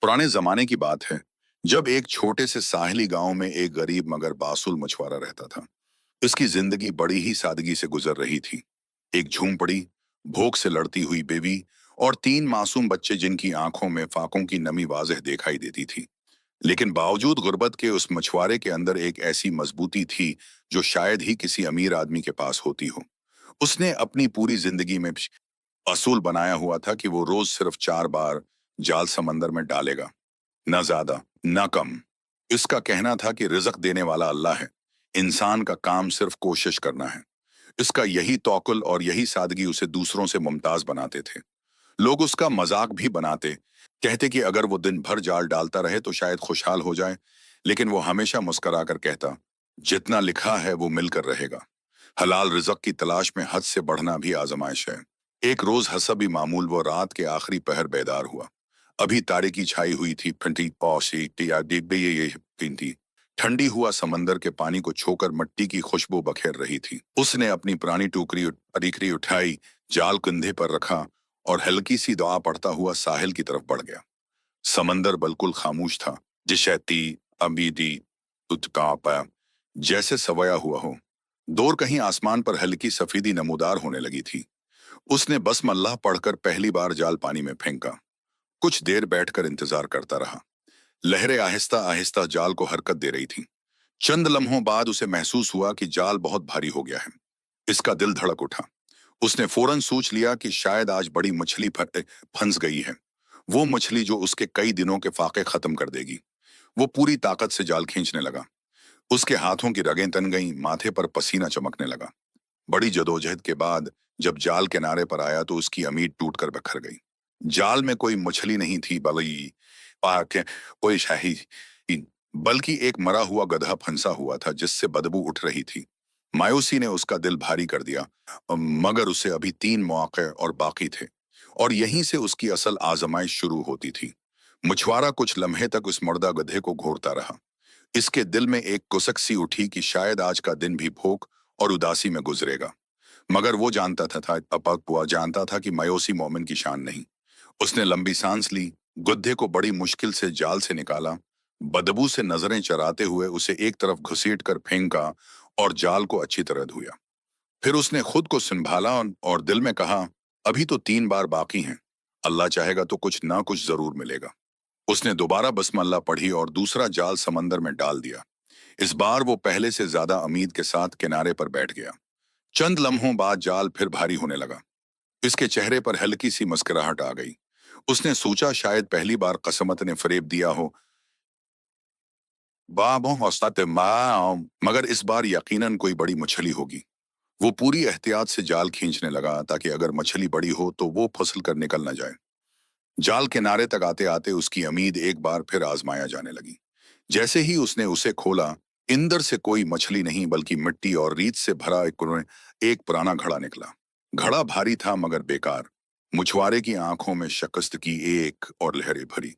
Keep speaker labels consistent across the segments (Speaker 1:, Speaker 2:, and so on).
Speaker 1: पुराने जमाने की बात है जब एक छोटे से साहिली गांव में एक गरीब मगर बासुल मछुआरा रहता था। इसकी जिंदगी बड़ी ही सादगी से गुजर रही थी। एक झूंपड़ी, भूख से लड़ती हुई बेबी और तीन मासूम बच्चे जिनकी आंखों में फाकों की नमी वाज़ेह दिखाई देती थी। लेकिन बावजूद गुर्बत के उस मछुआरे के अंदर एक ऐसी मजबूती थी जो शायद ही किसी अमीर आदमी के पास होती हो। उसने अपनी पूरी जिंदगी में असूल बनाया हुआ था कि वो रोज सिर्फ 4 बार जाल समंदर में डालेगा, न ज्यादा न कम। इसका कहना था कि रिज़्क देने वाला अल्लाह है, इंसान का काम सिर्फ कोशिश करना है। इसका यही तौकुल और यही सादगी उसे दूसरों से मुमताज बनाते थे। लोग उसका मजाक भी बनाते, कहते कि अगर वो दिन भर जाल डालता रहे तो शायद खुशहाल हो जाए। लेकिन वो हमेशा मुस्करा कर कहता, जितना लिखा है वो मिलकर रहेगा। हलाल रिज़्क की तलाश में हद से बढ़ना भी आजमाइश है। एक रोज हसबी मामूल वो रात के आखिरी पहर बेदार हुआ। अभी तारीकी छाई हुई थी, फंटी पौसी टिया डिग भी ये थी। ठंडी हुआ समंदर के पानी को छोकर मिट्टी की खुशबू बखेर रही थी। उसने अपनी पुरानी टोकरी उठाई, जाल कंधे पर रखा और हल्की सी दुआ पढ़ता हुआ साहिल की तरफ बढ़ गया। समंदर बिल्कुल खामोश था, जिशैती अमीदी उत्कापा जैसे सवया हुआ हो। दूर कहीं आसमान पर हल्की सफेदी नमूदार होने लगी थी। उसने बसमल्लाह पढ़कर पहली बार जाल पानी में फेंका। कुछ देर बैठकर इंतजार करता रहा। लहरें आहिस्ता आहिस्ता जाल को हरकत दे रही थीं। चंद लम्हों बाद उसे महसूस हुआ कि जाल बहुत भारी हो गया है। इसका दिल धड़क उठा। उसने फौरन सोच लिया कि शायद आज बड़ी मछली फंस गई है, वो मछली जो उसके कई दिनों के फाके खत्म कर देगी। वो पूरी ताकत से जाल खींचने लगा। उसके हाथों की रगें तन गईं, माथे पर पसीना चमकने लगा। बड़ी जदोजहद के बाद जब जाल किनारे पर आया तो उसकी उम्मीद टूटकर बिखर गई। जाल में कोई मछली नहीं थी, बल्कि पाक कोई शाही, बल्कि एक मरा हुआ गधा फंसा हुआ था जिससे बदबू उठ रही थी। मायूसी ने उसका दिल भारी कर दिया, मगर उसे अभी 3 मौके और बाकी थे, और यहीं से उसकी असल आजमाइश शुरू होती थी। मछुआरा कुछ लम्हे तक उस मुर्दा गधे को घूरता रहा। इसके दिल में एक कुसक सी उठी कि शायद आज का दिन भी भूख और उदासी में गुजरेगा। मगर वो जानता था कि मायूसी मोमिन की शान नहीं। उसने लंबी सांस ली, गुद्दे को बड़ी मुश्किल से जाल से निकाला, बदबू से नजरें चराते हुए उसे एक तरफ घसीट कर फेंका और जाल को अच्छी तरह धोया। फिर उसने खुद को संभाला और दिल में कहा, अभी तो 3 बार बाकी हैं, अल्लाह चाहेगा तो कुछ ना कुछ जरूर मिलेगा। उसने दोबारा बसमल्ला पढ़ी और दूसरा जाल समंदर में डाल दिया। इस बार वो पहले से ज्यादा उम्मीद के साथ किनारे पर बैठ गया। चंद लम्हों बाद जाल फिर भारी होने लगा। इसके चेहरे पर हल्की सी मुस्कुराहट आ गई। उसने सोचा शायद पहली बार कसमत ने फरेब दिया हो, मगर इस बार यकीनन कोई बड़ी मछली होगी। वो पूरी एहतियात से जाल खींचने लगा ताकि अगर मछली बड़ी हो तो वो फसल कर निकल न जाए। जाल किनारे तक आते आते उसकी उम्मीद एक बार फिर आजमाया जाने लगी। जैसे ही उसने उसे खोला, अंदर से कोई मछली नहीं बल्कि मिट्टी और रीत से भरा एक पुराना घड़ा निकला। घड़ा भारी था मगर बेकार। मछुआरे की आंखों में शिकस्त की एक और लहरें भरी।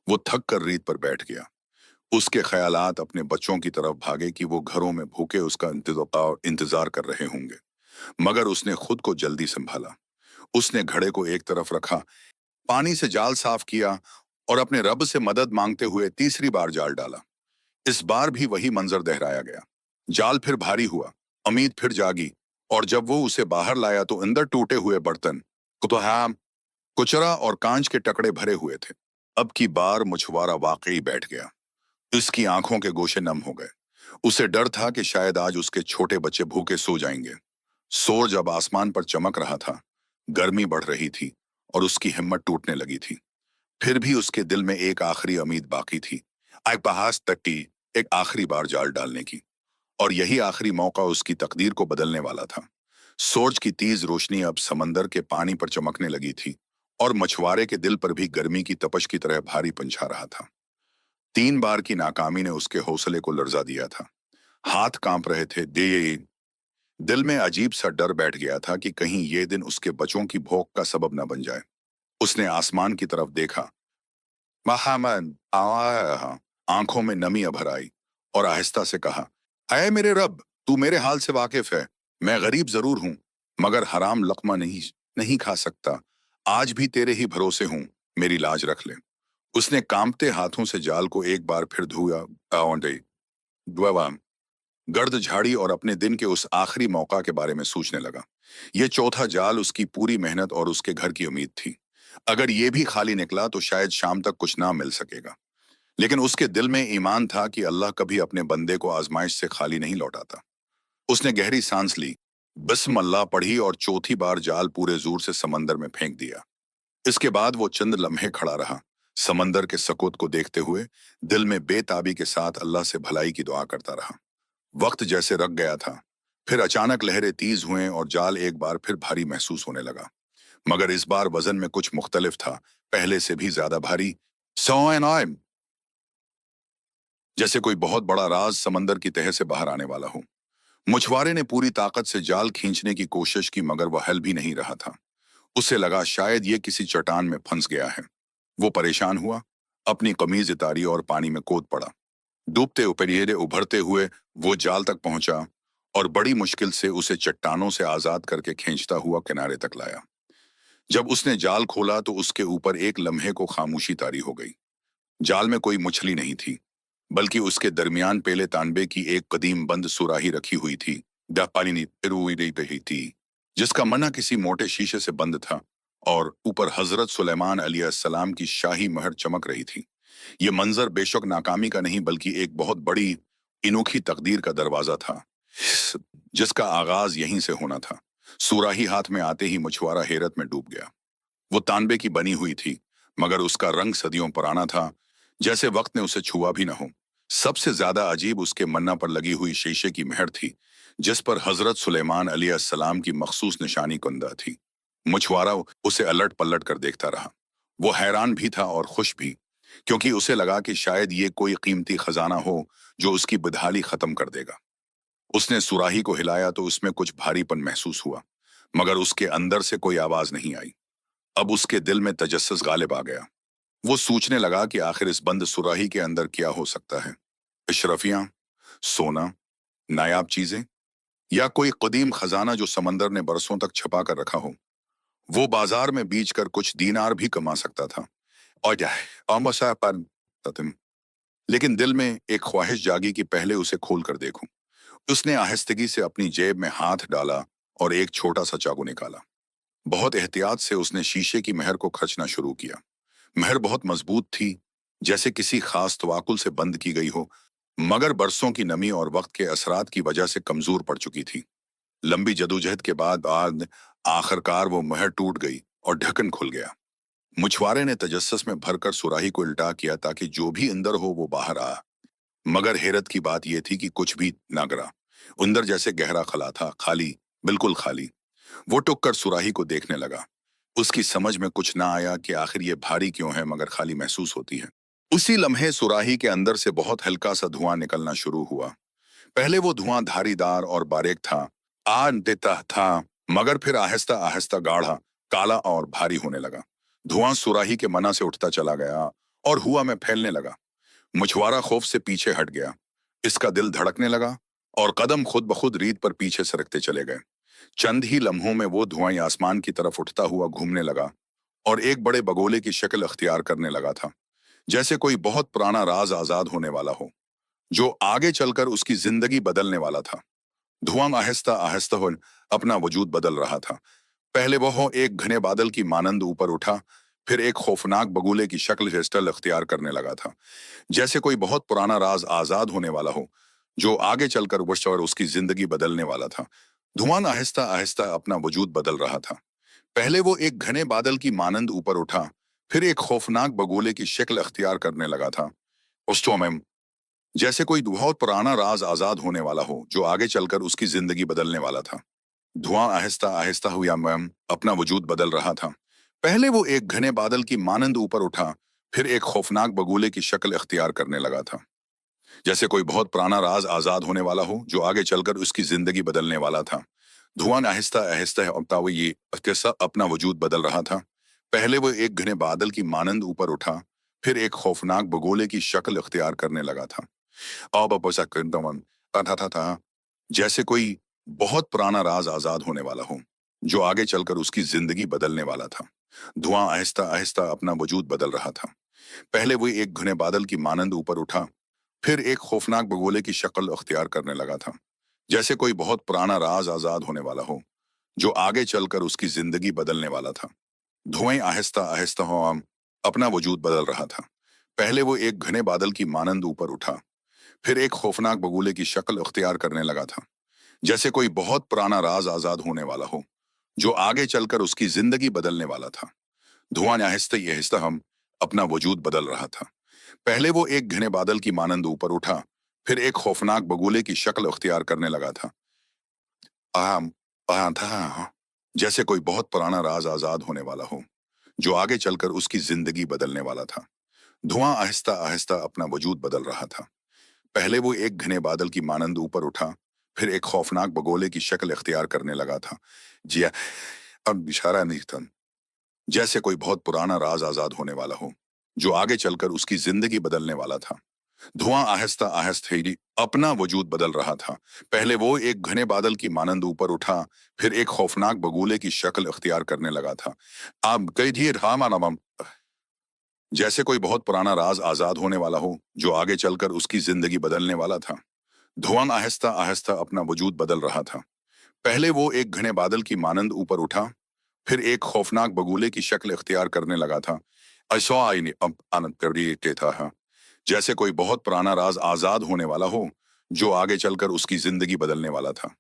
Speaker 1: वो थक कर रीत पर बैठ गया। उसके ख्यालात अपने बच्चों की तरफ भागे कि वो घरों में भूखे उसका इंतजार कर रहे होंगे। मगर उसने खुद को जल्दी संभाला। उसने घड़े को एक तरफ रखा, पानी से जाल साफ किया और अपने रब से मदद मांगते हुए तीसरी बार जाल डाला। इस बार भी वही मंजर दोहराया गया। जाल फिर भारी हुआ, उम्मीद फिर जागी, और जब वो उसे बाहर लाया तो अंदर टूटे हुए बर्तन, कुतुहाम, कुचरा और कांच के टकड़े भरे हुए थे। अब की बार मछुआरा वाकई बैठ गया। इसकी आंखों के गोशे नम हो गए। उसे डर था कि शायद आज उसके छोटे बच्चे भूखे सो जाएंगे। सूरज अब आसमान पर चमक रहा था, गर्मी बढ़ रही थी और उसकी हिम्मत टूटने लगी थी। फिर भी उसके दिल में एक आखिरी उम्मीद बाकी थी, एक बहास तक की, एक आखिरी बार जाल डालने की। और यही आखिरी मौका उसकी तकदीर को बदलने वाला था। सूरज की तेज रोशनी अब समंदर के पानी पर चमकने लगी थी और मछुआरे के दिल पर भी गर्मी की तपश की तरह भारी पंछा रहा था। 3 बार की नाकामी ने उसके हौसले को लर्जा दिया था। हाथ कांप रहे थे, दिल में अजीब सा डर बैठ गया था कि कहीं ये दिन उसके बच्चों की भूख का सबब न बन जाए। उसने आसमान की तरफ देखा। महामन आया, आंखों में नमी अभर आई और आहिस्ता से कहा, अय मेरे रब, तू मेरे हाल से वाकिफ है। मैं गरीब जरूर हूं, मगर हराम लकमा नहीं नहीं खा सकता। आज भी तेरे ही भरोसे हूं, मेरी लाज रख ले। उसने कांपते हाथों से जाल को एक बार फिर धोया, आउंडे, दुआ, गर्द झाड़ी और अपने दिन के उस आखिरी मौका के बारे में सोचने लगा। ये चौथा जाल उसकी पूरी मेहनत और उसके घर की उम्मीद थी। अगर ये भी खाली निकला तो शायद शाम तक कुछ ना मिल सकेगा। लेकिन उसके दिल में ईमान था कि अल्लाह कभी अपने बंदे को आजमाइश से खाली नहीं लौटाता। उसने गहरी सांस ली, बिस्मिल्लाह पढ़ी और चौथी बार जाल पूरे जोर से समंदर में फेंक दिया। इसके बाद वो चंद लम्हे खड़ा रहा, समंदर के सकूत को देखते हुए, दिल में बेताबी के साथ अल्लाह से भलाई की दुआ करता रहा। वक्त जैसे रख गया था। फिर अचानक लहरें तेज हुए और जाल एक बार फिर भारी महसूस होने लगा। मगर इस बार वजन में कुछ मुख्तलिफ था, पहले से भी ज्यादा भारी। सौ एन आई, जैसे कोई बहुत बड़ा राज समंदर की तह से बाहर आने वाला हो। मछुआरे ने पूरी ताकत से जाल खींचने की कोशिश की मगर वह हल भी नहीं रहा था। उसे लगा शायद ये किसी चट्टान में फंस गया है। वो परेशान हुआ, अपनी कमीज उतारी और पानी में कूद पड़ा। डूबते उपरियरे उभरते हुए वो जाल तक पहुंचा और बड़ी मुश्किल से उसे चट्टानों से आजाद करके खींचता हुआ किनारे तक लाया। जब उसने जाल खोला तो उसके ऊपर एक लम्हे को खामोशी तारी हो गई। जाल में कोई मछली नहीं थी, बल्कि उसके दरमियान पेले तांबे की एक कदीम बंद सुराही रखी हुई थी, पानी रुई रही थी, जिसका मना किसी मोटे शीशे से बंद था और ऊपर हजरत सुलेमान अलैहिस्सलाम की शाही महर चमक रही थी। ये मंजर बेशक नाकामी का नहीं बल्कि एक बहुत बड़ी अनोखी तकदीर का दरवाजा था, जिसका आगाज यहीं से होना था। सुराही हाथ में आते ही मछुआरा हैरत में डूब गया। वो तांबे की बनी हुई थी, मगर उसका रंग सदियों पुराना था, जैसे वक्त ने उसे छुआ भी न हो। सबसे ज्यादा अजीब उसके मन्ना पर लगी हुई शीशे की मेहर थी, जिस पर हजरत सुलेमान अलैहिस्सलाम की मखसूस निशानी कुंदा थी। मछुआरा उसे अलट पलट कर देखता रहा। वो हैरान भी था और खुश भी, क्योंकि उसे लगा कि शायद ये कोई कीमती खजाना हो जो उसकी बदहाली खत्म कर देगा। उसने सुराही को हिलाया तो उसमें कुछ भारीपन महसूस हुआ, मगर उसके अंदर से कोई आवाज नहीं आई। अब उसके दिल में तजस्सुस गालिब आ गया। वो सोचने लगा कि आखिर इस बंद सुराही के अंदर क्या हो सकता है। अशरफियां, सोना, नायाब चीजें, या कोई कदीम खजाना जो समंदर ने बरसों तक छपा कर रखा हो। वो बाजार में बेच कर कुछ दीनार भी कमा सकता था। और क्या है, अमसा पर ततिम। लेकिन दिल में एक ख्वाहिश जागी कि पहले उसे खोल कर देखूं। उसने आहिस्तगी से अपनी जेब में हाथ डाला और एक छोटा सा चाकू निकाला। बहुत एहतियात से उसने शीशे की मेहर को खर्चना शुरू किया। मेहर बहुत मजबूत थी, जैसे किसी खास तवाकुल से बंद की गई हो, मगर बरसों की नमी और वक्त के असरात की वजह से कमजोर पड़ चुकी थी। लंबी जदोजहद के बाद आज आखिरकार वो मेहर टूट गई और ढक्कन खुल गया। मछुआरे ने तजस्सुस में भरकर सुराही को उल्टा किया ताकि जो भी अंदर हो वो बाहर आ। मगर हैरत की बात यह थी कि कुछ भी ना गिरा। अंदर जैसे गहरा खला था, खाली, बिल्कुल खाली। वो टुक कर सुराही को देखने लगा। उसकी समझ में कुछ ना आया कि आखिर ये भारी क्यों है मगर खाली महसूस होती है। उसी लम्हे सुराही के अंदर से बहुत हल्का सा धुआं निकलना शुरू हुआ। पहले वो धुआं धारीदार और बारीक था, आन देता था, मगर फिर आहिस्ता आहिस्ता गाढ़ा, काला और भारी होने लगा। धुआं सुराही के मना से उठता चला गया और हुआ में फैलने लगा। मछुआरा खौफ से पीछे हट गया। इसका दिल धड़कने लगा और कदम खुद ब खुद रीत पर पीछे सरकते चले गए। चंद ही लम्हों में वो धुआं आसमान की तरफ उठता हुआ घूमने लगा और एक बड़े बगोले की शक्ल अख्तियार करने लगा था, जैसे कोई बहुत पुराना राज आजाद होने वाला हो, जो आगे चलकर उसकी जिंदगी बदलने वाला था। धुआं आहिस्ता आहिस्ता हो अपना वजूद बदल रहा था। पहले वह एक घने बादल की मानंद ऊपर उठा, फिर एक खौफनाक बगुले की शक्ल जेस्टल अख्तियार करने लगा था, जैसे कोई बहुत पुराना राज आजाद होने वाला हो, जो आगे चलकर वश और उसकी जिंदगी बदलने वाला था। धुआं आहिस्ता आहिस्ता अपना वजूद बदल रहा था। पहले वो एक घने बादल की मानंद ऊपर उठा, फिर एक खौफनाक बगुले की शक्ल अख्तियार करने लगा था। उस में जैसे कोई बहुत पुराना राज आजाद होने वाला हो, जो आगे चलकर उसकी जिंदगी बदलने वाला था। धुआं आहिस्ता आहिस्ता हुआ मैम अपना वजूद बदल रहा था। पहले वो एक घने बादल की मानंद ऊपर उठा, फिर एक खौफनाक बगुले की शक्ल अख्तियार करने लगा था, जैसे कोई बहुत पुराना राज आजाद होने वाला हो, जो आगे चलकर उसकी जिंदगी बदलने वाला था। धुआं आहिस्ता आहिस्ता होता हुआ ये कैसा अपना वजूद बदल रहा था। पहले वो एक घने बादल की मानंद ऊपर उठा, फिर एक खौफनाक बगोले की शक्ल अख्तियार करने लगा था। अब ऐसा था जैसे कोई बहुत पुराना राज आजाद होने वाला हो, जो आगे चलकर उसकी जिंदगी बदलने वाला था। धुआं आहिस्ता आहिस्ता अपना वजूद बदल रहा था। पहले वो एक घने बादल की मानंद ऊपर उठा, फिर एक खौफनाक बगोले की शक्ल अख्तियार करने लगा था, जैसे कोई बहुत पुराना राज आजाद होने वाला हो, जो आगे चलकर उसकी जिंदगी बदलने वाला था। धुएं आहिस्ता आहिस्ता हो अपना वजूद बदल रहा था। पहले वो एक घने बादल की मानंद ऊपर उठा, फिर एक खौफनाक बगुले की शक्ल अख्तियार करने लगा था, जैसे कोई बहुत पुराना राज आजाद होने वाला हो, जो आगे चलकर उसकी जिंदगी बदलने वाला था। धुआं आहिस्ता ही आहिस्ता हम अपना वजूद बदल रहा था। पहले वो एक घने बादल की मानंद ऊपर उठा, फिर एक खौफनाक बगुले की शक्ल अख्तियार करने लगा था। आम था जैसे कोई बहुत पुराना राज आजाद होने वाला हो, जो आगे चलकर उसकी जिंदगी बदलने वाला था। धुआं आहिस्ता आहिस्ता अपना वजूद बदल रहा था। पहले वो एक घने बादल की मानंद ऊपर उठा, फिर एक खौफनाक बगोले की शक्ल इख्तियार करने लगा था। जी अब इशारा नहीं था, जैसे कोई बहुत पुराना राज आजाद होने वाला हो, जो आगे चलकर उसकी जिंदगी बदलने वाला था। धुआं आहिस्ता आहिस्ता ही अपना वजूद बदल रहा था। पहले वो एक घने बादल की मानंद ऊपर उठा, फिर एक खौफनाक बगुले की शक्ल इख्तियार करने लगा था। आप कई धीर हाँ जैसे कोई बहुत पुराना राज आजाद होने वाला हो, जो आगे चलकर उसकी जिंदगी बदलने वाला था। धुआं आहिस्ता आहिस्ता अपना वजूद बदल रहा था। पहले वो एक घने बादल की मानंद ऊपर उठा, फिर एक खौफनाक बगुले की शक्ल इख्तियार करने लगा था। ऐसा आईने अब आनंद कर दिए था हाँ। जैसे कोई बहुत पुराना राज आजाद होने वाला हो, जो आगे चलकर उसकी जिंदगी बदलने वाला था।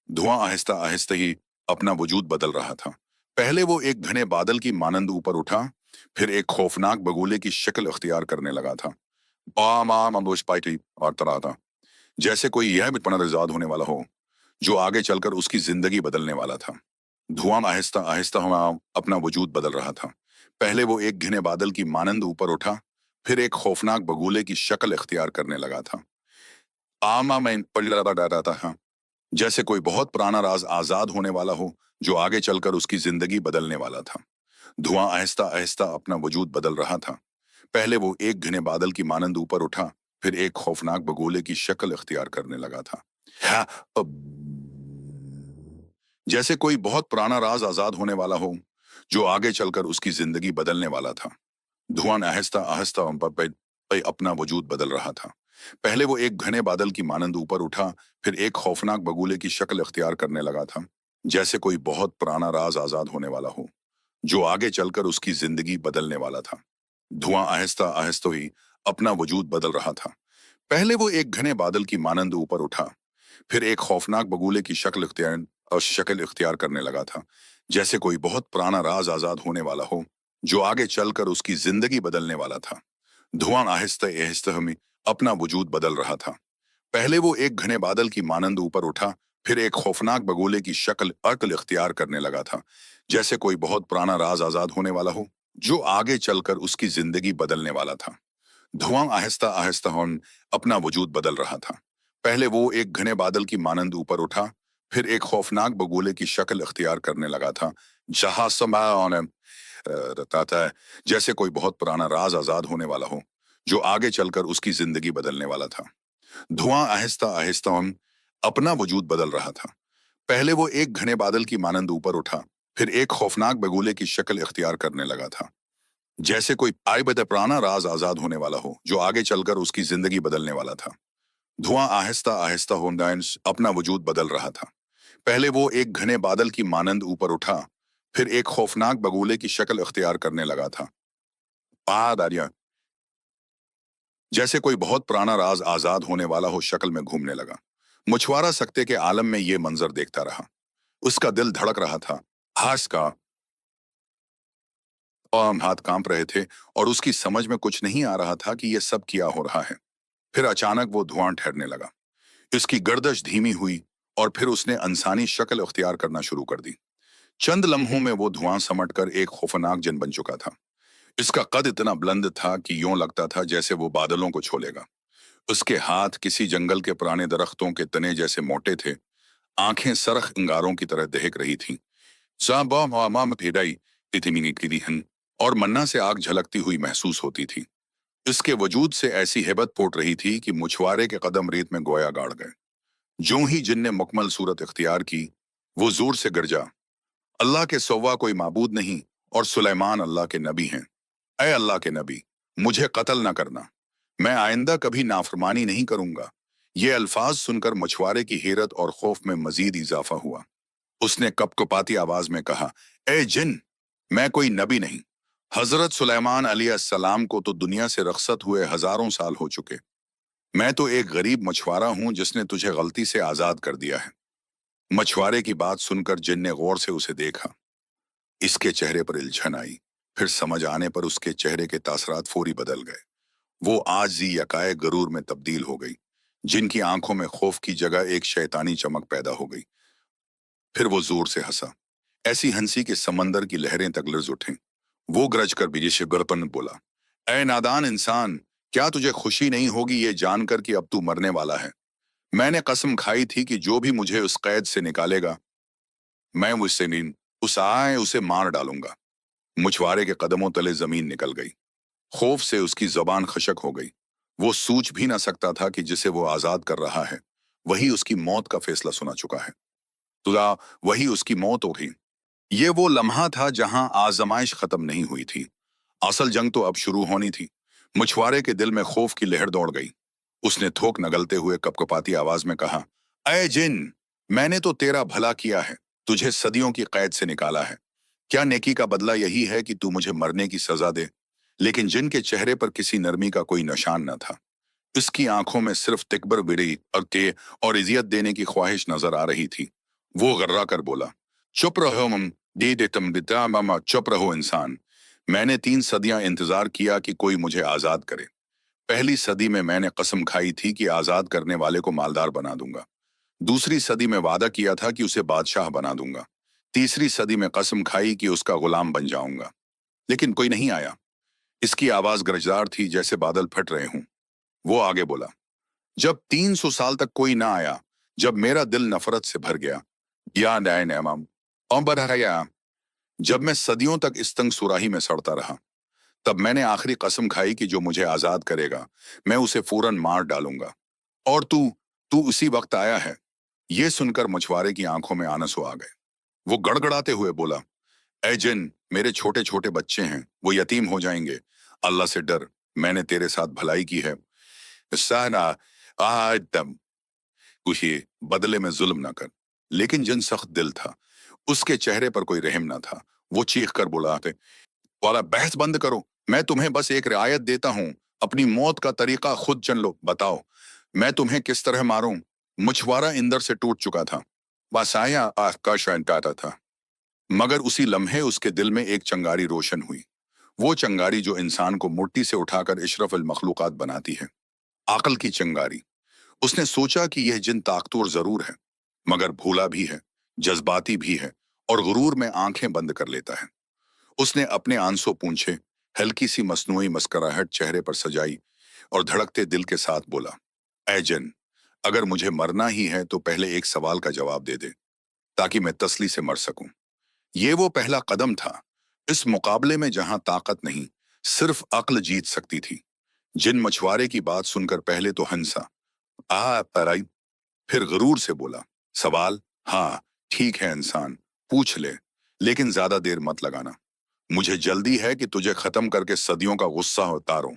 Speaker 1: धुआं आहिस्ता आहिस्ता ही अपना वजूद बदल रहा था। पहले वो एक घने बादल की मानंद ऊपर उठा, फिर एक खौफनाक बगुले की शक्ल इख्तियार करने लगा था। और तरह था, जैसे कोई यह भी आजाद होने वाला हो, जो आगे चलकर उसकी जिंदगी बदलने वाला था। धुआं आहिस्ता आहिस्ता हुआ अपना वजूद बदल रहा था। पहले वो एक घने बादल की मानंद ऊपर उठा, फिर एक खौफनाक बगुले की शक्ल इख्तियार करने लगा था। आमा मैं पलटा डरा था हाँ। जैसे कोई बहुत पुराना राज आजाद होने वाला हो, जो आगे चलकर उसकी जिंदगी बदलने वाला था। धुआं आहिस्ता आहिस्ता अपना वजूद बदल रहा था। पहले वो एक घने बादल की मानंद ऊपर उठा, फिर एक खौफनाक बगोले की शक्ल इख्तियार करने लगा था। हाँ, जैसे कोई बहुत पुराना राज आजाद होने वाला हो, जो आगे चलकर उसकी जिंदगी बदलने वाला था। धुआं आहिस्ता आहिस्ता पे अपना वजूद बदल रहा था। पहले वो एक घने बादल की मानंद ऊपर उठा, फिर एक खौफनाक बगुले की शक्ल इख्तियार करने लगा था, जैसे कोई बहुत पुराना राज आजाद होने वाला हो, जो आगे चलकर उसकी जिंदगी बदलने वाला था। धुआं आहिस्ता आहिस्ता ही अपना वजूद बदल रहा था। पहले वो एक घने बादल की मानंद ऊपर उठा, फिर एक खौफनाक बगुले की शक्ल इख्तियार करने लगा था, जैसे कोई बहुत पुराना राज आजाद होने वाला हो, जो आगे चलकर उसकी जिंदगी बदलने वाला था। धुआं आहिस्ता आहिस्ता हमें अपना वजूद बदल रहा था। पहले वो एक घने बादल की मानंद ऊपर उठा, फिर एक खौफनाक बगोले की अक्ल इख्तियार करने लगा था, जैसे कोई बहुत पुराना राज आजाद होने वाला हो, जो आगे चलकर उसकी जिंदगी बदलने वाला था। धुआं आहिस्ता आहिस्ता अपना वजूद बदल रहा था। पहले वो एक घने बादल की मानंद ऊपर उठा, फिर एक खौफनाक बगोले की शक्ल इख्तियार करने लगा था, जहां समय बताता है, जैसे कोई बहुत पुराना राज आजाद होने वाला हो, जो आगे चलकर उसकी जिंदगी बदलने वाला था। धुआं आहिस्ता आहिस्ता अपना वजूद बदल रहा था। पहले वो एक घने बादल की मानंद ऊपर उठा, फिर एक खौफनाक बगुले की शक्ल इख्तियार करने लगा था, जैसे कोई पुराना राज आजाद होने वाला हो, जो आगे चलकर उसकी जिंदगी बदलने वाला था। धुआं आहिस्ता आहिस्ता अपना वजूद बदल रहा था। पहले वो एक घने बादल की मानंद ऊपर उठा, फिर एक खौफनाक बगुले की शक्ल इख्तियार करने लगा था। दारिया जैसे कोई बहुत पुराना राज आजाद होने वाला हो शक्ल में घूमने लगा। मछुआरा सकते के आलम में ये मंजर देखता रहा। उसका दिल धड़क रहा था, हाश का हाथ कांप रहे थे, और उसकी समझ में कुछ नहीं आ रहा था कि यह सब क्या हो रहा है। फिर अचानक वो धुआं ठहरने लगा। इसकी गर्दश धीमी हुई, और फिर उसने इंसानी शक्ल अख्तियार करना शुरू कर दी। चंद लम्हों में वो धुआं समटकर एक खौफनाक जिन बन चुका था। इसका कद इतना बुलंद था कि यूं लगता था जैसे वो बादलों को छोलेगा। उसके हाथ किसी जंगल के पुराने दरख्तों के तने जैसे मोटे थे। आंखें सरख अंगारों की तरह दहक रही थीं। और मन्ना से आग झलकती हुई महसूस होती थी। इसके वजूद से ऐसी हेबत फूट रही थी कि मछुआरे के कदम रेत में गोया गाड़ गए। जो ही जिन ने मुकम्मल सूरत इख्तियार की, वो जोर से गरजा, अल्लाह के सिवा कोई माबूद नहीं, और सुलेमान अल्लाह के नबी हैं। ऐ अल्लाह के नबी, मुझे कत्ल न करना, मैं आइंदा कभी नाफरमानी नहीं करूंगा। ये अल्फाज सुनकर मछुआरे की हैरत और खौफ में मजीद इजाफा हुआ। उसने कपकपाती आवाज में कहा, ए जिन, मैं कोई नबी नहीं। हजरत सुलेमान अलैहिस्सलाम को तो दुनिया से रखसत हुए हजारों साल हो चुके। मैं तो एक गरीब मछुआरा हूं जिसने तुझे गलती से आजाद कर दिया है। मछुआरे की बात सुनकर जिन ने गौर से उसे देखा। इसके चेहरे पर इल्झन आई। फिर समझ आने पर उसके चेहरे के तासरात फौरी बदल गए। वो आजी यकाए गरूर में तब्दील हो गई। जिनकी आंखों में खौफ की जगह एक शैतानी चमक पैदा हो गई। फिर वो जोर से हंसा, ऐसी हंसी के समंदर की लहरें तक लर्ज उठें। वो गरज कर विजय गड़पन बोला, ऐ नादान इंसान, क्या तुझे खुशी नहीं होगी ये जानकर कि अब तू मरने वाला है? मैंने कसम खाई थी कि जो भी मुझे उस कैद से निकालेगा, मैं मुझसे नींद उस आए उसे मार डालूंगा। मछुआरे के कदमों तले जमीन निकल गई। खौफ से उसकी जबान खशक हो गई। वो सोच भी ना सकता था कि जिसे वो आजाद कर रहा है वही उसकी मौत का फैसला सुना चुका है। तुला वही उसकी मौत होगी। ये वो लम्हा था जहां आजमाइश खत्म नहीं हुई थी। असल जंग तो अब शुरू होनी थी। मछुआरे के दिल में खौफ की लहर दौड़ गई। उसने थोक नगलते हुए कपकपाती आवाज में कहा, अय जिन, मैंने तो तेरा भला किया है, तुझे सदियों की कैद से निकाला है। क्या नेकी का बदला यही है कि तू मुझे मरने की सजा दे? लेकिन जिन के चेहरे पर किसी नरमी का कोई निशान न था। इसकी आंखों में सिर्फ तिकबर बिड़ी और इज्जत देने की ख्वाहिश नजर आ रही थी। वो गर्रा कर बोला, चुप रहो मम, दे दे तुम बिता मामा, चुप रहो इंसान। मैंने 3 सदियां इंतजार किया कि कोई मुझे आजाद करे। पहली सदी में मैंने कसम खाई थी कि आजाद करने वाले को मालदार बना दूंगा। दूसरी सदी में वादा किया था कि उसे बादशाह बना दूंगा। तीसरी सदी में कसम खाई कि उसका गुलाम बन जाऊंगा। लेकिन कोई नहीं आया। इसकी आवाज गरजदार थी जैसे बादल फट रहे हों। वो आगे बोला, जब 300 साल तक कोई ना आया, जब मेरा दिल नफरत से भर गया, या नए नैमाम और बढ़ गया, जब मैं सदियों तक इस तंग सुराही में सड़ता रहा, तब मैंने आखिरी कसम खाई कि जो मुझे आजाद करेगा मैं उसे फौरन मार डालूंगा। और तू तू उसी वक्त आया है। ये सुनकर मछुआरे की आंखों में आंसू आ गए। वो गड़गड़ाते हुए बोला, ऐ जिन, मेरे छोटे छोटे बच्चे हैं, वो यतीम हो जाएंगे। अल्लाह से डर, मैंने तेरे साथ भलाई की है। सहना आदम उसे बदले में जुल्म न कर। लेकिन जिन सख्त दिल था, उसके चेहरे पर कोई रहम न था। वो चीख कर बुलाते, वाला बहस बंद करो, मैं तुम्हें बस एक रियायत देता हूं, अपनी मौत का तरीका खुद चुन लो। बताओ मैं तुम्हें किस तरह मारूं? मछुआरा इंदर से टूट चुका था। वासाया आकाश आता था। मगर उसी लम्हे उसके दिल में एक चंगारी रोशन हुई। वो चंगारी जो इंसान को मुट्ठी से उठाकर इशरफ अल मखलूकात बनाती है। अकल की चंगारी। उसने सोचा कि यह जिन ताकतवर जरूर है, मगर भूला भी है, जज्बाती भी है और गुरूर में आंखें बंद कर लेता है। उसने अपने आंसू पूंछे हल्की सी मसनूई मस्कराहट चेहरे पर सजाई और धड़कते दिल के साथ बोला, ऐ जिन, अगर मुझे मरना ही है तो पहले एक सवाल का जवाब दे दे, ताकि मैं तसल्ली से मर सकूं। ये वो पहला कदम था इस मुकाबले में जहां ताकत नहीं, सिर्फ अक्ल जीत सकती थी। जिन मछुआरे की बात सुनकर पहले तो हंसा, पर आई, फिर गरूर से बोला, सवाल? हाँ ठीक है इंसान, पूछ ले, लेकिन ज्यादा देर मत लगाना। मुझे जल्दी है कि तुझे खत्म करके सदियों का गुस्सा उतारूं।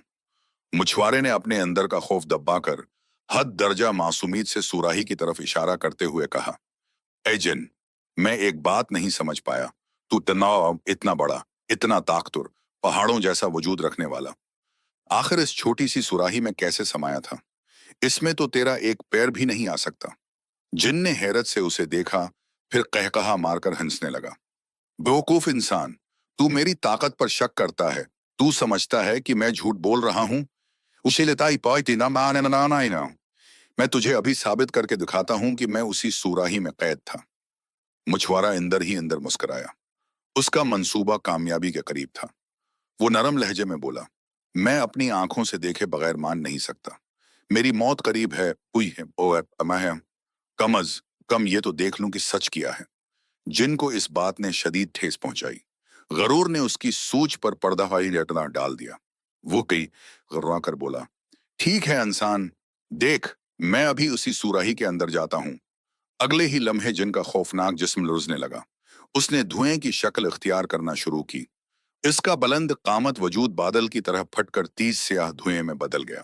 Speaker 1: मछुआरे ने अपने अंदर का खौफ दबाकर हद दर्जा मासूमियत से सुराही की तरफ इशारा करते हुए कहा, ए जिन, मैं एक बात नहीं समझ पाया। तू तनाव इतना बड़ा, इतना ताकतवर, पहाड़ों जैसा वजूद रखने वाला, आखिर इस छोटी सी सुराही में कैसे समाया था? इसमें तो तेरा एक पैर भी नहीं आ सकता। जिन ने हैरत से उसे देखा, फिर कहकहा मारकर हंसने लगा। बेवकूफ इंसान, तू मेरी ताकत पर शक करता है। तू समझता है कि मैं झूठ बोल रहा हूं? उसे लेताई पाई ना माने ना ना ना। मैं तुझे अभी साबित करके दिखाता हूं कि मैं उसी सुराही में कैद था। मछुआरा अंदर ही अंदर मुस्कुराया। उसका मंसूबा कामयाबी के करीब था। वो नरम लहजे में बोला, मैं अपनी आंखों से देखे बगैर मान नहीं सकता। मेरी मौत करीब है, हुई है, मैं है। कम अज कम ये तो देख लूं कि सच किया है। जिनको इस बात ने शदीद ठेस पहुंचाई। गरूर ने उसकी सूझ पर पर्दाफाई रटना डाल दिया। वो कई गर्रा कर बोला, ठीक है इंसान, देख, मैं अभी उसी सुराही के अंदर जाता हूं। अगले ही लम्हे जिनका खौफनाक जिस्म लुढ़कने लगा। उसने धुएं की शक्ल इख्तियार करना शुरू की। इसका बुलंद कामत वजूद बादल की तरह फटकर 30 स्याह धुएं में बदल गया।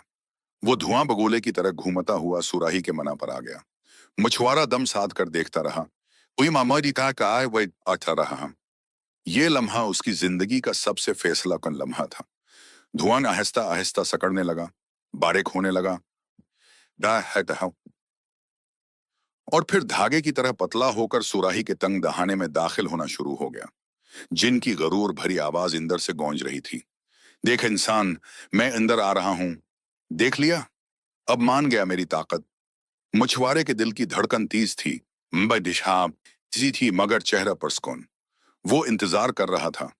Speaker 1: वो धुआं बगोले की तरह घूमता हुआ सुराही के मना पर आ गया। मछुआरा दम साध कर देखता रहा। कोई मामूली था का आए वह आता रहा। ये लम्हा उसकी जिंदगी का सबसे फैसला कन लम्हा था। धुआं आहिस्ता आहिस्ता सकड़ने लगा, बारीक होने लगा, दा है दहा, और फिर धागे की तरह पतला होकर सुराही के तंग दहाने में दाखिल होना शुरू हो गया। जिनकी गरूर भरी आवाज इंदर से गूंज रही थी। देख इंसान, मैं अंदर आ रहा हूं। देख लिया? अब मान गया मेरी ताकत। मछुआरे के दिल की धड़कन तेज थी, दिशाब थी, मगर चेहरा पर सुकून। वो इंतजार कर रहा था,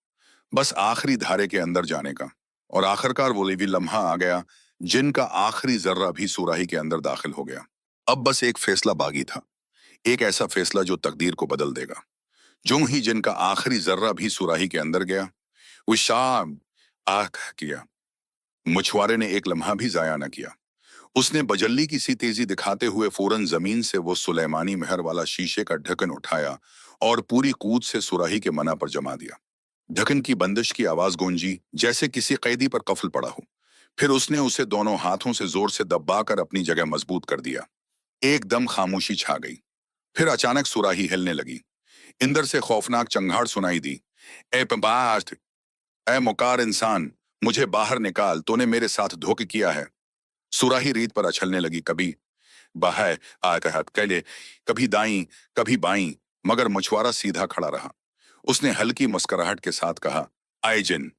Speaker 1: बस आखिरी धारे के अंदर जाने का। और आखिरकार वो लेवी लम्हा आ गया, जिनका आखिरी जर्रा भी सुराही के अंदर दाखिल हो गया। अब बस एक फैसला बाकी था, एक ऐसा फैसला जो तकदीर को बदल देगा। जो ही जिनका आखिरी जर्रा भी सुराही के अंदर गया, वो शाम आह किया। मछुआरे ने एक लम्हा भी जाया न किया। उसने बजल्ली की सी तेजी दिखाते हुए फौरन जमीन से वो सुलेमानी मेहर वाला शीशे का ढक्कन उठाया और पूरी कूद से सुराही के मना पर जमा दिया। ढक्कन की बंदिश की आवाज गूंजी, जैसे किसी कैदी पर कफल पड़ा हो। फिर उसने उसे दोनों हाथों से जोर से दबाकर अपनी जगह मजबूत कर दिया। एकदम खामोशी छा गई। फिर अचानक सुराही हिलने लगी। इंदर से खौफनाक चंगाड़ सुनाई दी। ए पंबास्ट, ए मुकार इंसान, मुझे बाहर निकाल, तूने मेरे साथ धोखे किया है। सुराही रीत पर अछलने लगी, कभी बाहर आकर कैले, कभी दाईं, कभी बाईं, मगर मछुआरा सीधा खड़ा रहा। उसने हल्की मुस्कुराहट के साथ कहा, आए जिन,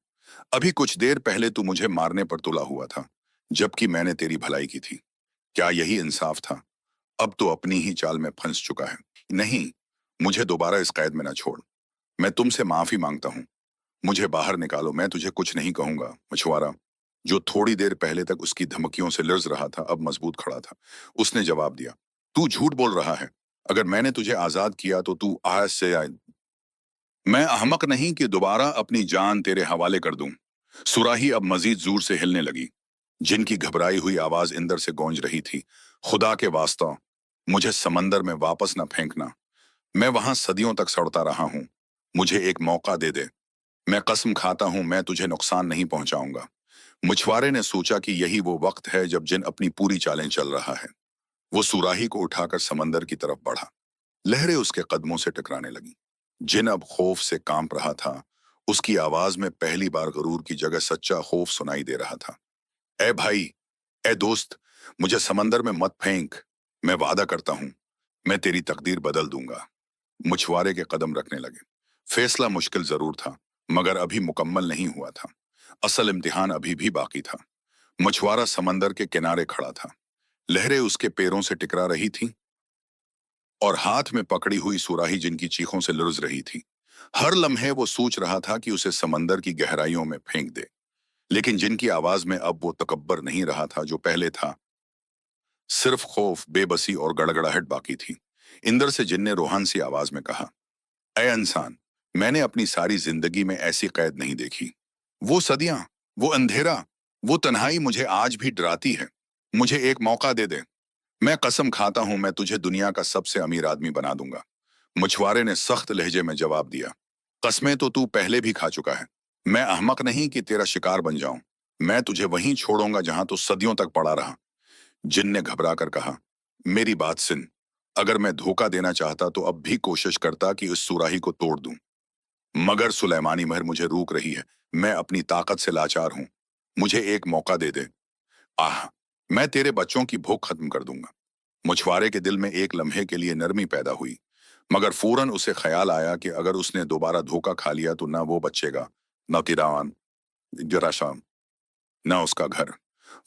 Speaker 1: अभी कुछ देर पहले तू मुझे मारने पर तुला हुआ था, जबकि मैंने तेरी भलाई की थी। क्या यही इंसाफ था? अब तो अपनी ही चाल में फंस चुका है। नहीं, मुझे दोबारा इस कैद में न छोड़। मैं तुमसे माफी मांगता हूं। मुझे बाहर निकालो, मैं तुझे कुछ नहीं कहूंगा। मछुआरा, जो थोड़ी देर पहले तक उसकी धमकियों से लर्ज रहा था, अब मजबूत खड़ा था। उसने जवाब दिया, तू झूठ बोल रहा है। अगर मैंने तुझे आजाद किया तो तू आज से आए। मैं अहमक नहीं कि दोबारा अपनी जान तेरे हवाले कर दूं। सुराही अब मजीद जोर से हिलने लगी। जिनकी घबराई हुई आवाज इंदर से गूंज रही थी, खुदा के वास्ता, मुझे समंदर में वापस न फेंकना। मैं वहां सदियों तक सड़ता रहा हूं। मुझे एक मौका दे दे। मैं कसम खाता हूं, मैं तुझे नुकसान नहीं पहुंचाऊंगा। मछुआरे ने सोचा कि यही वो वक्त है जब जिन अपनी पूरी चालें चल रहा है। वो सुराही को उठाकर समंदर की तरफ बढ़ा। लहरें उसके कदमों से टकराने लगी। जिन अब खौफ से कांप रहा था। उसकी आवाज में पहली बार गरूर की जगह सच्चा खौफ सुनाई दे रहा था। ए भाई, ए दोस्त, मुझे समंदर में मत फेंक। मैं वादा करता हूं, मैं तेरी तकदीर बदल दूंगा। मछुआरे के कदम रखने लगे। फैसला मुश्किल जरूर था, मगर अभी मुकम्मल नहीं हुआ था। असल इम्तिहान अभी भी बाकी था। मछुआरा समंदर के किनारे खड़ा था। लहरें उसके पैरों से टकरा रही थीं और हाथ में पकड़ी हुई सुराही जिनकी चीखों से लुढ़ज रही थी। हर लम्हे वो सोच रहा था कि उसे समंदर की गहराइयों में फेंक दे, लेकिन जिनकी आवाज में अब वो तकब्बर नहीं रहा था जो पहले था। सिर्फ खौफ, बेबसी और गड़गड़ाहट बाकी थी। इंदर से जिन ने रोहान सी आवाज में कहा, ऐ इंसान, मैंने अपनी सारी जिंदगी में ऐसी कैद नहीं देखी। वो सदियां, वो अंधेरा, वो तन्हाई मुझे आज भी डराती है। मुझे एक मौका दे दे। मैं कसम खाता हूं, मैं तुझे दुनिया का सबसे अमीर आदमी बना दूंगा। मछुआरे ने सख्त लहजे में जवाब दिया, कस्में तो तू पहले भी खा चुका है। मैं अहमक नहीं कि तेरा शिकार बन जाऊं। मैं तुझे वहीं छोड़ूंगा जहां तू सदियों तक पड़ा रहा। जिन ने घबरा कर कहा, मेरी बात सुन। अगर मैं धोखा देना चाहता तो अब भी कोशिश करता कि उस सुराही को तोड़ दूं, मगर सुलेमानी महर मुझे रोक रही है। मैं अपनी ताकत से लाचार हूं। मुझे एक मौका दे दे। आह, मैं तेरे बच्चों की भूख खत्म कर दूंगा। मछुआरे के दिल में एक लम्हे के लिए नरमी पैदा हुई, मगर फौरन उसे ख्याल आया कि अगर उसने दोबारा धोखा खा लिया तो ना वो बचेगा, न किरान जराशाम, न उसका घर।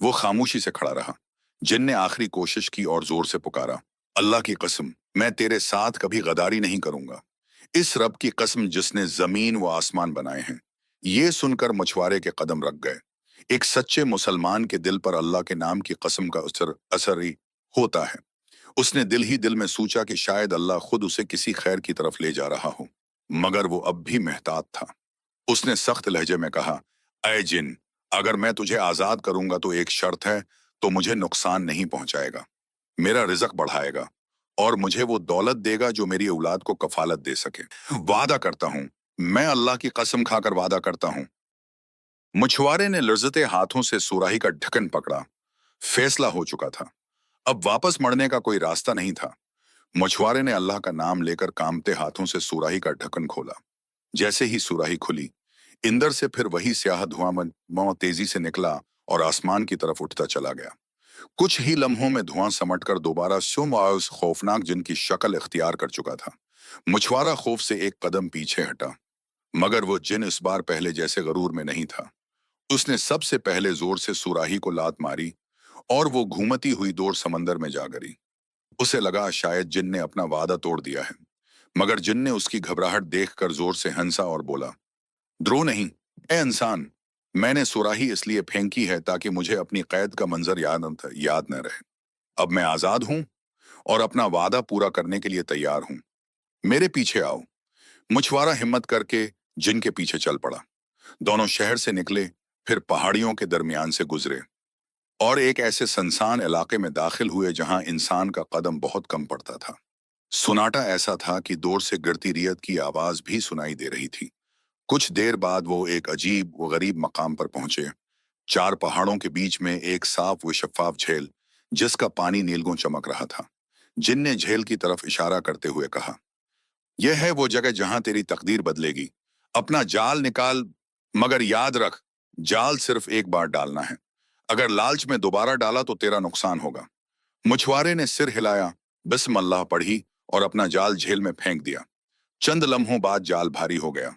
Speaker 1: वो खामोशी से खड़ा रहा। जिन ने आखिरी कोशिश की और जोर से पुकारा, अल्लाह की कसम, मैं तेरे साथ कभी गदारी नहीं करूंगा। इस रब की कसम जिसने जमीन व आसमान बनाए हैं। ये सुनकर मछुआरे के कदम रख गए। एक सच्चे मुसलमान के दिल पर अल्लाह के नाम की कसम का असर ही होता है। उसने दिल ही दिल में सोचा कि शायद अल्लाह खुद उसे किसी खैर की तरफ ले जा रहा हो, मगर वो अब भी मेहतात था। उसने सख्त लहजे में कहा, ऐ जिन, अगर मैं तुझे आजाद करूंगा तो एक शर्त है, तो मुझे नुकसान नहीं पहुंचाएगा, मेरा रिज़्क बढ़ाएगा और मुझे वो दौलत देगा जो मेरी औलाद को कफालत दे सके। वादा करता हूं, मैं अल्लाह की कसम खाकर वादा करता हूं। मछुआरे ने लर्जते हाथों से सुराही का ढक्कन पकड़ा। फैसला हो चुका था, अब वापस मड़ने का कोई रास्ता नहीं था। मछुआरे ने अल्लाह का नाम लेकर कांपते हाथों से सुराही का ढक्कन खोला। जैसे ही सुराही खुली, इंदर से फिर वही स्याह धुआं मौ तेजी से निकला और आसमान की तरफ उठता चला गया। कुछ ही लम्हों में धुआं समटकर दोबारा सुम और उस खौफनाक जिन की शक्ल इख्तियार कर चुका था। मछुआरा खौफ से एक कदम पीछे हटा, मगर वो जिन इस बार पहले जैसे गरूर में नहीं था। उसने सबसे पहले जोर से सुराही को लात मारी और वो घूमती हुई दौड़ समंदर में जा गिरी। उसे लगा शायद जिन ने अपना वादा तोड़ दिया है, मगर जिन ने उसकी घबराहट देखकर जोर से हंसा और बोला, द्रो नहीं, ए इंसान, मैंने सुराही इसलिए फेंकी है ताकि मुझे अपनी कैद का मंजर याद न रहे। अब मैं आजाद हूं और अपना वादा पूरा करने के लिए तैयार हूं। मेरे पीछे आओ। मछुआरा हिम्मत करके जिन के पीछे चल पड़ा। दोनों शहर से निकले, फिर पहाड़ियों के दरमियान से गुजरे और एक ऐसे सुनसान इलाके में दाखिल हुए जहां इंसान का कदम बहुत कम पड़ता था। सुनाटा ऐसा था कि दूर से गिरती रियत की आवाज भी सुनाई दे रही थी। कुछ देर बाद वो एक अजीब व गरीब मकाम पर पहुंचे। चार पहाड़ों के बीच में एक साफ व शफाफ झील, जिसका पानी नीलगों चमक रहा था। जिन ने झील की तरफ इशारा करते हुए कहा, यह है वो जगह जहां तेरी तकदीर बदलेगी। अपना जाल निकाल, मगर याद रख, जाल सिर्फ एक बार डालना है। अगर लालच में दोबारा डाला तो तेरा नुकसान होगा। मछुआरे ने सिर हिलाया, बिस्मिल्लाह पढ़ी और अपना जाल झील में फेंक दिया। चंद लम्हों बाद जाल भारी हो गया।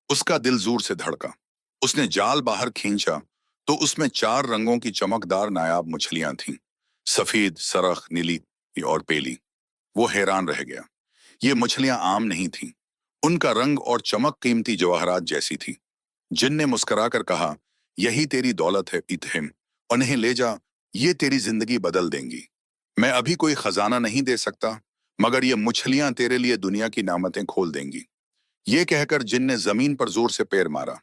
Speaker 1: उसका दिल जोर से धड़का। उसने जाल बाहर खींचा तो उसमें चार रंगों की चमकदार नायाब मछलियां थीं, सफेद, सरख, नीली और पेली। वो हैरान रह गया। ये मछलियां आम नहीं थीं। उनका रंग और चमक कीमती जवाहरात जैसी थी। जिन ने मुस्कुराकर कहा, यही तेरी दौलत है इतहिम, उन्हें ले जा, ये तेरी जिंदगी बदल देंगी। मैं अभी कोई खजाना नहीं दे सकता, मगर ये मछलियां तेरे लिए दुनिया की नामतें खोल देंगी। ये कहकर जिन ने जमीन पर जोर से पैर मारा।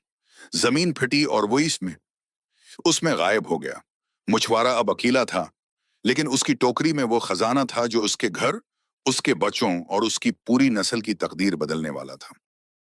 Speaker 1: जमीन फटी और वो इसमें उसमें गायब हो गया। मछुआरा अब अकेला था, लेकिन उसकी टोकरी में वो खजाना था जो उसके घर, उसके बच्चों और उसकी पूरी नस्ल की तकदीर बदलने वाला था।